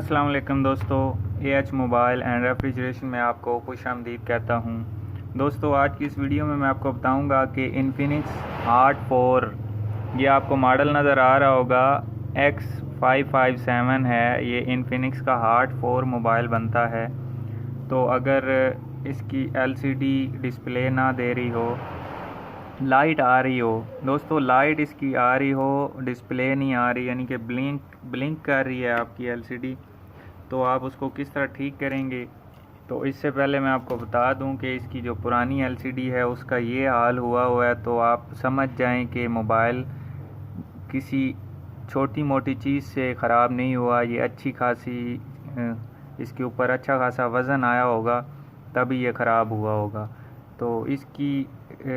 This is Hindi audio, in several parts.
अस्सलाम वालेकुम दोस्तों, एएच मोबाइल एंड रेफ्रिजरेशन में आपको खुशामदीद कहता हूं। दोस्तों, आज की इस वीडियो में मैं आपको बताऊंगा कि इन्फिनिक्स हार्ट 4, ये आपको मॉडल नज़र आ रहा होगा X557 है। ये इन्फिनिक्स का हार्ट 4 मोबाइल बनता है। तो अगर इसकी एलसीडी डिस्प्ले ना दे रही हो, लाइट आ रही हो, दोस्तों लाइट इसकी आ रही हो, डिस्प्ले नहीं आ रही, यानी कि ब्लिंक कर रही है आपकी एलसीडी, तो आप उसको किस तरह ठीक करेंगे। तो इससे पहले मैं आपको बता दूं कि इसकी जो पुरानी एलसीडी है उसका ये हाल हुआ है, तो आप समझ जाएं कि मोबाइल किसी छोटी मोटी चीज़ से ख़राब नहीं हुआ। ये अच्छी खासी इसके ऊपर अच्छा खासा वज़न आया होगा, तभी ये ख़राब हुआ होगा। तो इसकी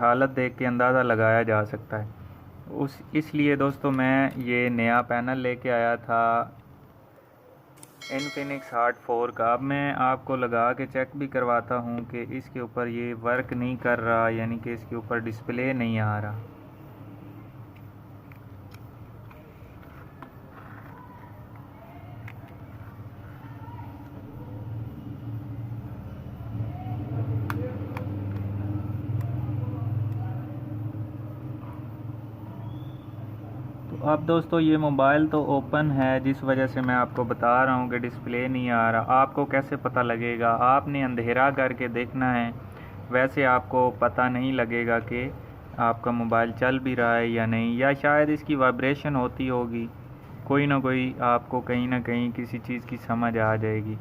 हालत देख के अंदाज़ा लगाया जा सकता है। इसलिए दोस्तों मैं ये नया पैनल लेके आया था इन्फिनिक्स हार्ट 4 का। अब मैं आपको लगा के चेक भी करवाता हूँ कि इसके ऊपर ये वर्क नहीं कर रहा, यानी कि इसके ऊपर डिस्प्ले नहीं आ रहा। अब दोस्तों ये मोबाइल तो ओपन है, जिस वजह से मैं आपको बता रहा हूँ कि डिस्प्ले नहीं आ रहा। आपको कैसे पता लगेगा? आपने अंधेरा करके देखना है, वैसे आपको पता नहीं लगेगा कि आपका मोबाइल चल भी रहा है या नहीं, या शायद इसकी वाइब्रेशन होती होगी। कोई ना कोई आपको कहीं ना कहीं किसी चीज़ की समझ आ जाएगी।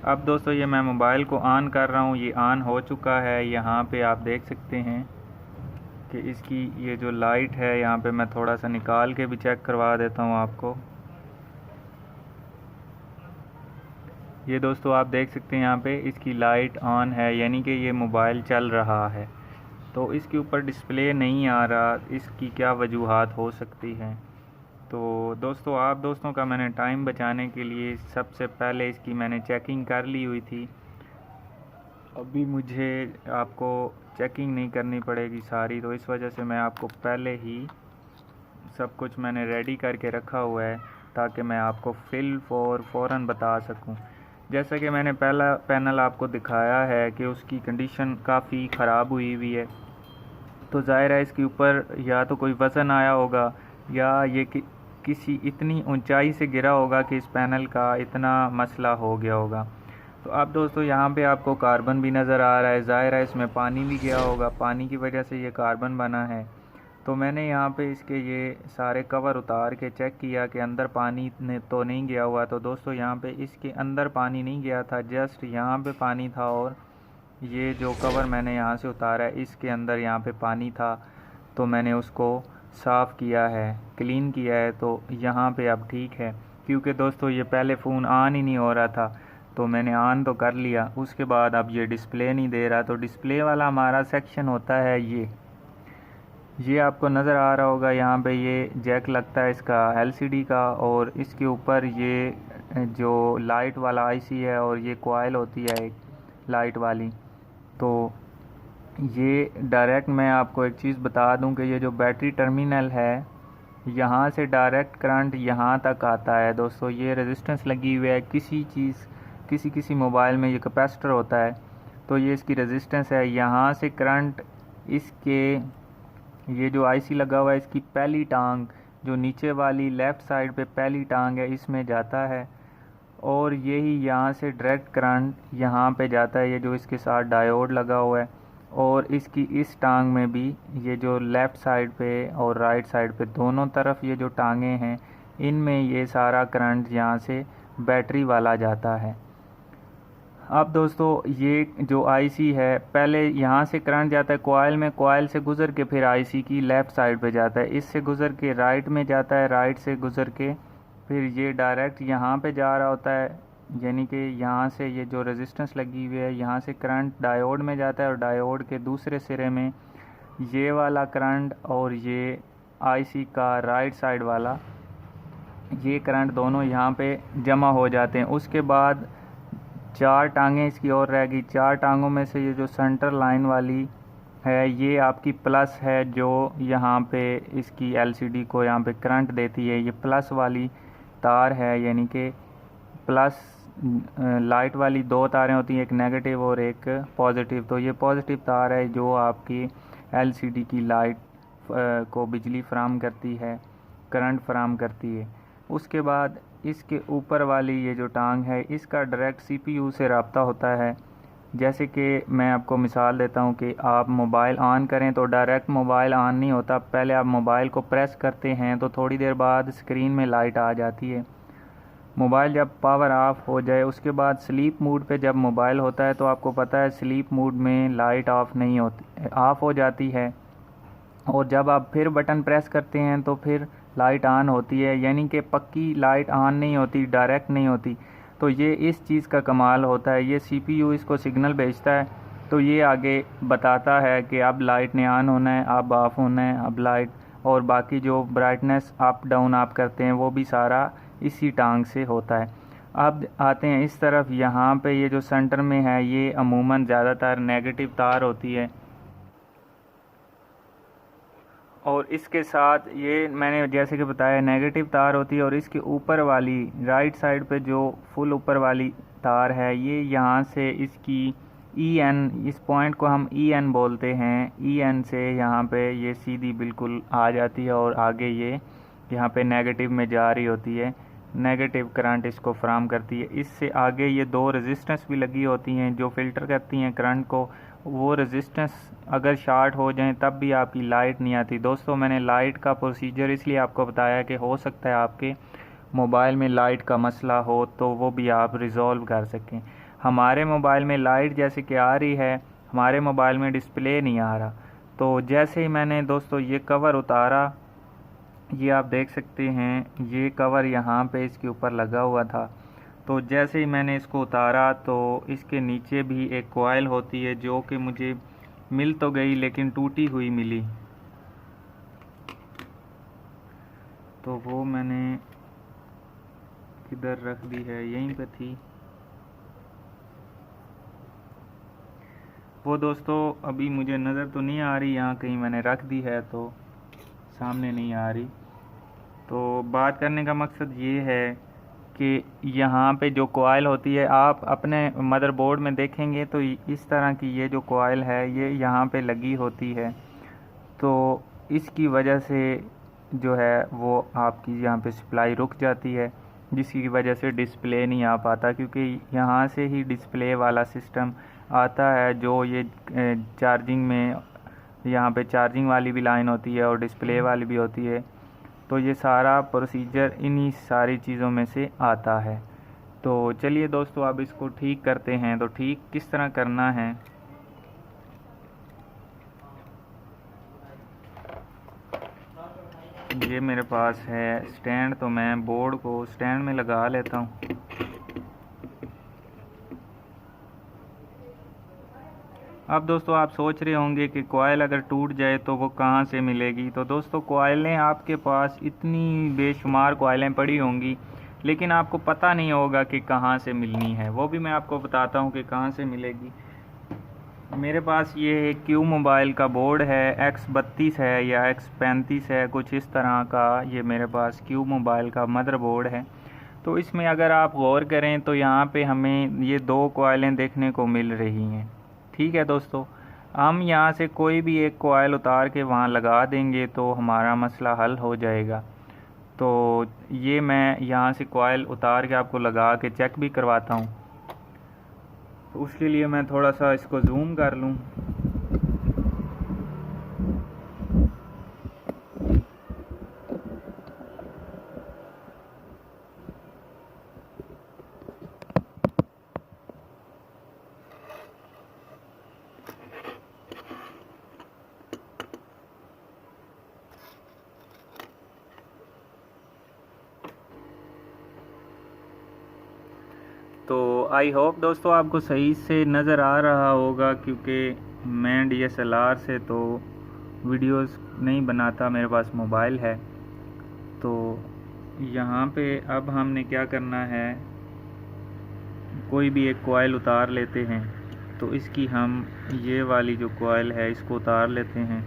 अब दोस्तों ये मैं मोबाइल को ऑन कर रहा हूँ, ये ऑन हो चुका है। यहाँ पे आप देख सकते हैं कि इसकी ये जो लाइट है, यहाँ पे मैं थोड़ा सा निकाल के भी चेक करवा देता हूँ आपको। ये दोस्तों आप देख सकते हैं यहाँ पे इसकी लाइट ऑन है, यानी कि ये मोबाइल चल रहा है। तो इसके ऊपर डिस्प्ले नहीं आ रहा, इसकी क्या वजूहात हो सकती हैं? तो दोस्तों आप दोस्तों का मैंने टाइम बचाने के लिए सबसे पहले इसकी मैंने चेकिंग कर ली हुई थी। अभी मुझे आपको चेकिंग नहीं करनी पड़ेगी सारी, तो इस वजह से मैं आपको पहले ही सब कुछ मैंने रेडी करके रखा हुआ है, ताकि मैं आपको फ़ौरन बता सकूं। जैसा कि मैंने पहला पैनल आपको दिखाया है कि उसकी कंडीशन काफ़ी ख़राब हुई हुई है, तो ज़ाहिर है इसके ऊपर या तो कोई वज़न आया होगा, या ये किसी इतनी ऊंचाई से गिरा होगा कि इस पैनल का इतना मसला हो गया होगा। तो अब दोस्तों यहाँ पे आपको कार्बन भी नज़र आ रहा है, ज़ाहिर है इसमें पानी भी गया होगा, पानी की वजह से ये कार्बन बना है। तो मैंने यहाँ पे इसके ये सारे कवर उतार के चेक किया कि अंदर पानी ने तो नहीं गया हुआ। तो दोस्तों यहाँ पे इसके अंदर पानी नहीं गया था, जस्ट यहाँ पे पानी था, और ये जो कवर मैंने यहाँ से उतारा है इसके अंदर यहाँ पे पानी था। तो मैंने उसको साफ़ किया है, क्लीन किया है, तो यहाँ पे अब ठीक है। क्योंकि दोस्तों ये पहले फ़ोन ऑन ही नहीं हो रहा था, तो मैंने ऑन तो कर लिया, उसके बाद अब ये डिस्प्ले नहीं दे रहा। तो डिस्प्ले वाला हमारा सेक्शन होता है ये आपको नज़र आ रहा होगा। यहाँ पे ये जैक लगता है इसका एलसीडी का, और इसके ऊपर ये जो लाइट वाला आईसी है, और ये कॉइल होती है एक लाइट वाली। तो ये डायरेक्ट मैं आपको एक चीज़ बता दूं कि ये जो बैटरी टर्मिनल है, यहाँ से डायरेक्ट करंट यहाँ तक आता है। दोस्तों ये रेजिस्टेंस लगी हुई है, किसी मोबाइल में ये कैपेसिटर होता है, तो ये इसकी रेजिस्टेंस है। यहाँ से करंट इसके ये जो आईसी लगा हुआ है, इसकी पहली टांग जो नीचे वाली लेफ़्ट साइड पे पहली टांग है, इसमें जाता है, और यही यहाँ से डायरेक्ट करंट यहाँ पे जाता है, ये जो इसके साथ डायोड लगा हुआ है। और इसकी इस टांग में भी ये जो लेफ़्ट साइड पे और राइट साइड पे दोनों तरफ ये जो टांगें हैं, इनमें ये सारा करंट यहाँ से बैटरी वाला जाता है। अब दोस्तों ये जो आईसी है, पहले यहाँ से करंट जाता है कॉइल में, कॉइल से गुज़र के फिर आईसी की लेफ़्ट साइड पे जाता है, इससे गुज़र के राइट में जाता है, राइट से गुज़र के फिर ये डायरेक्ट यहाँ पे जा रहा होता है। यानी कि यहाँ से ये जो रेजिस्टेंस लगी हुई है, यहाँ से करंट डायोड में जाता है, और डायोड के दूसरे सिरे में ये वाला करंट और ये आईसी का राइट साइड वाला ये करंट दोनों यहाँ पे जमा हो जाते हैं। उसके बाद 4 टांगें इसकी और रह गई। 4 टांगों में से ये जो सेंटर लाइन वाली है, ये आपकी प्लस है, जो यहाँ पे इसकी एलसीडी को यहाँ पे करंट देती है। ये प्लस वाली तार है, यानी कि प्लस लाइट वाली दो तारें होती हैं, एक नेगेटिव और एक पॉजिटिव। तो ये पॉजिटिव तार है जो आपकी एलसीडी की लाइट को बिजली फराहम करती है, करंट फराहम करती है। उसके बाद इसके ऊपर वाली ये जो टांग है इसका डायरेक्ट सीपीयू से रब्ता होता है। जैसे कि मैं आपको मिसाल देता हूँ कि आप मोबाइल ऑन करें तो डायरेक्ट मोबाइल ऑन नहीं होता, पहले आप मोबाइल को प्रेस करते हैं तो थोड़ी देर बाद स्क्रीन में लाइट आ जाती है। मोबाइल जब पावर ऑफ हो जाए उसके बाद स्लीप मोड पे जब मोबाइल होता है तो आपको पता है स्लीप मोड में लाइट ऑफ नहीं होती, ऑफ हो जाती है। और जब आप फिर बटन प्रेस करते हैं तो फिर लाइट ऑन होती है, यानी कि पक्की लाइट ऑन नहीं होती, डायरेक्ट नहीं होती। तो ये इस चीज़ का कमाल होता है, ये सीपीयू इसको सिग्नल भेजता है तो ये आगे बताता है कि अब लाइट ने ऑन होना है, अब ऑफ होना है, अब लाइट। और बाकी जो ब्राइटनेस अप डाउन आप करते हैं वो भी सारा इसी टांग से होता है। अब आते हैं इस तरफ, यहाँ पे ये जो सेंटर में है ये अमूमन ज़्यादातर नेगेटिव तार होती है। और इसके साथ ये मैंने जैसे कि बताया नेगेटिव तार होती है। और इसके ऊपर वाली राइट साइड पे जो फुल ऊपर वाली तार है ये यहाँ से इसकी EN, इस पॉइंट को हम EN बोलते हैं, EN से यहाँ पे ये सीधी बिल्कुल आ जाती है और आगे ये यहाँ पे नेगेटिव में जा रही होती है, नेगेटिव करंट इसको फराहम करती है। इससे आगे ये दो रेजिस्टेंस भी लगी होती हैं जो फ़िल्टर करती हैं करंट को। वो रेजिस्टेंस अगर शार्ट हो जाएं तब भी आपकी लाइट नहीं आती। दोस्तों मैंने लाइट का प्रोसीजर इसलिए आपको बताया कि हो सकता है आपके मोबाइल में लाइट का मसला हो तो वो भी आप रिज़ॉल्व कर सकें। हमारे मोबाइल में लाइट जैसे कि आ रही है, हमारे मोबाइल में डिस्प्ले नहीं आ रहा। तो जैसे ही मैंने दोस्तों ये कवर उतारा, ये आप देख सकते हैं ये कवर यहाँ पे इसके ऊपर लगा हुआ था। तो जैसे ही मैंने इसको उतारा तो इसके नीचे भी एक कॉइल होती है जो कि मुझे मिल तो गई लेकिन टूटी हुई मिली। तो वो मैंने किधर रख दी है, यहीं पे थी वो। दोस्तों अभी मुझे नज़र तो नहीं आ रही, यहाँ कहीं मैंने रख दी है तो सामने नहीं आ रही। तो बात करने का मकसद ये है कि यहाँ पे जो कॉइल होती है आप अपने मदरबोर्ड में देखेंगे तो इस तरह की ये जो कॉइल है ये यहाँ पे लगी होती है। तो इसकी वजह से जो है वो आपकी यहाँ पे सप्लाई रुक जाती है, जिसकी वजह से डिस्प्ले नहीं आ पाता, क्योंकि यहाँ से ही डिस्प्ले वाला सिस्टम आता है जो ये चार्जिंग में, यहाँ पे चार्जिंग वाली भी लाइन होती है और डिस्प्ले वाली भी होती है। तो ये सारा प्रोसीजर इन्हीं सारी चीज़ों में से आता है। तो चलिए दोस्तों अब इसको ठीक करते हैं। तो ठीक किस तरह करना है, ये मेरे पास है स्टैंड, तो मैं बोर्ड को स्टैंड में लगा लेता हूँ। अब दोस्तों आप सोच रहे होंगे कि कॉइल अगर टूट जाए तो वो कहाँ से मिलेगी। तो दोस्तों कॉइलें आपके पास इतनी बेशुमार कॉइलें पड़ी होंगी लेकिन आपको पता नहीं होगा कि कहाँ से मिलनी है। वो भी मैं आपको बताता हूँ कि कहाँ से मिलेगी। मेरे पास ये क्यू मोबाइल का बोर्ड है, X32 है या X35 है, कुछ इस तरह का ये मेरे पास क्यू मोबाइल का मदरबोर्ड है। तो इसमें अगर आप गौर करें तो यहाँ पे हमें ये दो कॉइलें देखने को मिल रही हैं। ठीक है दोस्तों, हम यहाँ से कोई भी एक कॉइल उतार के वहाँ लगा देंगे तो हमारा मसला हल हो जाएगा। तो ये मैं यहाँ से कॉइल उतार के आपको लगा के चेक भी करवाता हूँ। तो उसके लिए मैं थोड़ा सा इसको जूम कर लूँ। तो आई होप दोस्तों आपको सही से नज़र आ रहा होगा, क्योंकि मैं DSLR से तो वीडियोस नहीं बनाता, मेरे पास मोबाइल है। तो यहाँ पे अब हमने क्या करना है, कोई भी एक कॉइल उतार लेते हैं। तो इसकी हम ये वाली जो कॉइल है इसको उतार लेते हैं।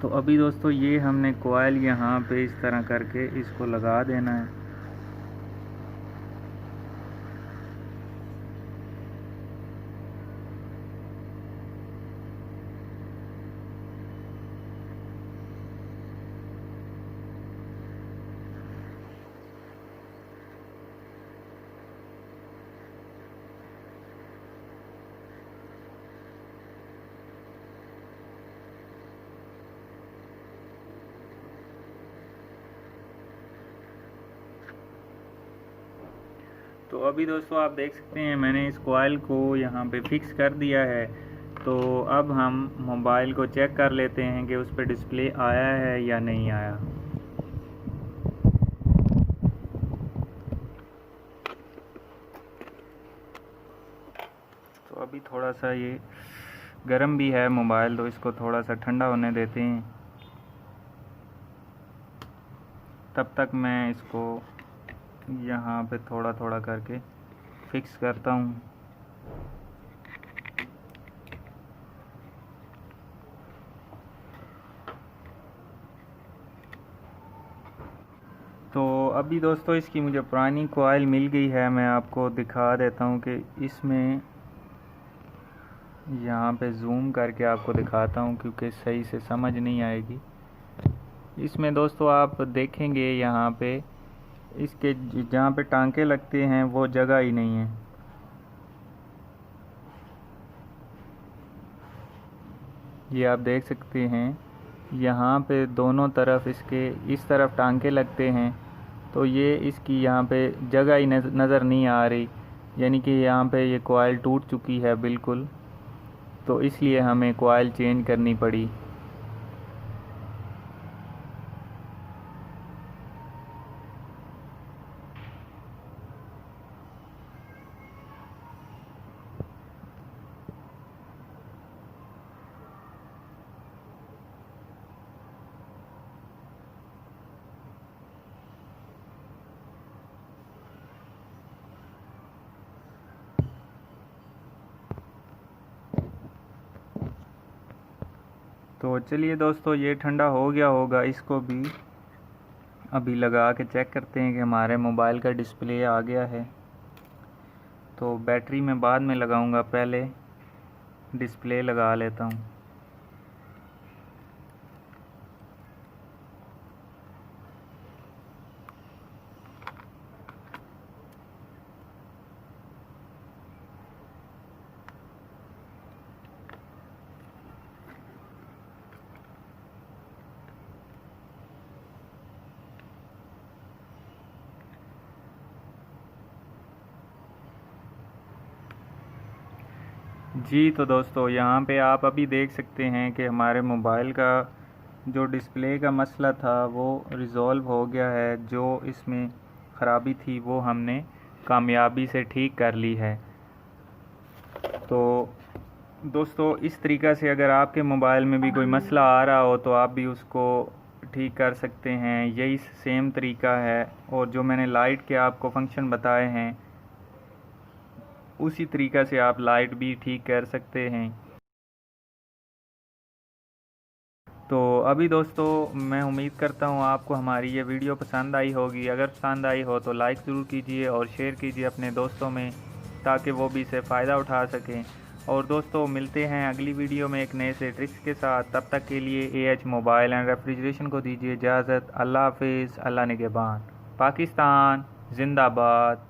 तो अभी दोस्तों ये हमने कॉइल यहाँ पे इस तरह करके इसको लगा देना है। तो अभी दोस्तों आप देख सकते हैं मैंने इस कॉइल को यहाँ पे फिक्स कर दिया है। तो अब हम मोबाइल को चेक कर लेते हैं कि उस पर डिस्प्ले आया है या नहीं आया। तो अभी थोड़ा सा ये गर्म भी है मोबाइल, तो इसको थोड़ा सा ठंडा होने देते हैं। तब तक मैं इसको यहाँ पे थोड़ा थोड़ा करके फिक्स करता हूँ। तो अभी दोस्तों इसकी मुझे पुरानी कॉइल मिल गई है, मैं आपको दिखा देता हूँ कि इसमें यहाँ पे जूम करके आपको दिखाता हूँ क्योंकि सही से समझ नहीं आएगी। इसमें दोस्तों आप देखेंगे यहाँ पे इसके जहाँ पे टांके लगते हैं वो जगह ही नहीं है। ये आप देख सकते हैं यहाँ पे दोनों तरफ इसके इस तरफ टांके लगते हैं, तो ये इसकी यहाँ पे जगह ही नज़र नहीं आ रही, यानी कि यहाँ पे ये कॉइल टूट चुकी है बिल्कुल। तो इसलिए हमें कॉइल चेंज करनी पड़ी। तो चलिए दोस्तों ये ठंडा हो गया होगा, इसको भी अभी लगा के चेक करते हैं कि हमारे मोबाइल का डिस्प्ले आ गया है। तो बैटरी मैं बाद में लगाऊंगा, पहले डिस्प्ले लगा लेता हूँ। जी तो दोस्तों यहाँ पे आप अभी देख सकते हैं कि हमारे मोबाइल का जो डिस्प्ले का मसला था वो रिज़ॉल्व हो गया है। जो इसमें ख़राबी थी वो हमने कामयाबी से ठीक कर ली है। तो दोस्तों इस तरीक़ा से अगर आपके मोबाइल में भी कोई मसला आ रहा हो तो आप भी उसको ठीक कर सकते हैं। यही सेम तरीका है, और जो मैंने लाइट के आपको फंक्शन बताए हैं उसी तरीक़ा से आप लाइट भी ठीक कर सकते हैं। तो अभी दोस्तों मैं उम्मीद करता हूँ आपको हमारी ये वीडियो पसंद आई होगी। अगर पसंद आई हो तो लाइक ज़रूर कीजिए और शेयर कीजिए अपने दोस्तों में, ताकि वो भी इसे फ़ायदा उठा सकें। और दोस्तों मिलते हैं अगली वीडियो में एक नए से ट्रिक्स के साथ। तब तक के लिए AH मोबाइल एंड रेफ्रिजरेशन को दीजिए इजाज़त। अल्लाह हाफिज़। अल्लाह निगहबान। पाकिस्तान जिंदाबाद।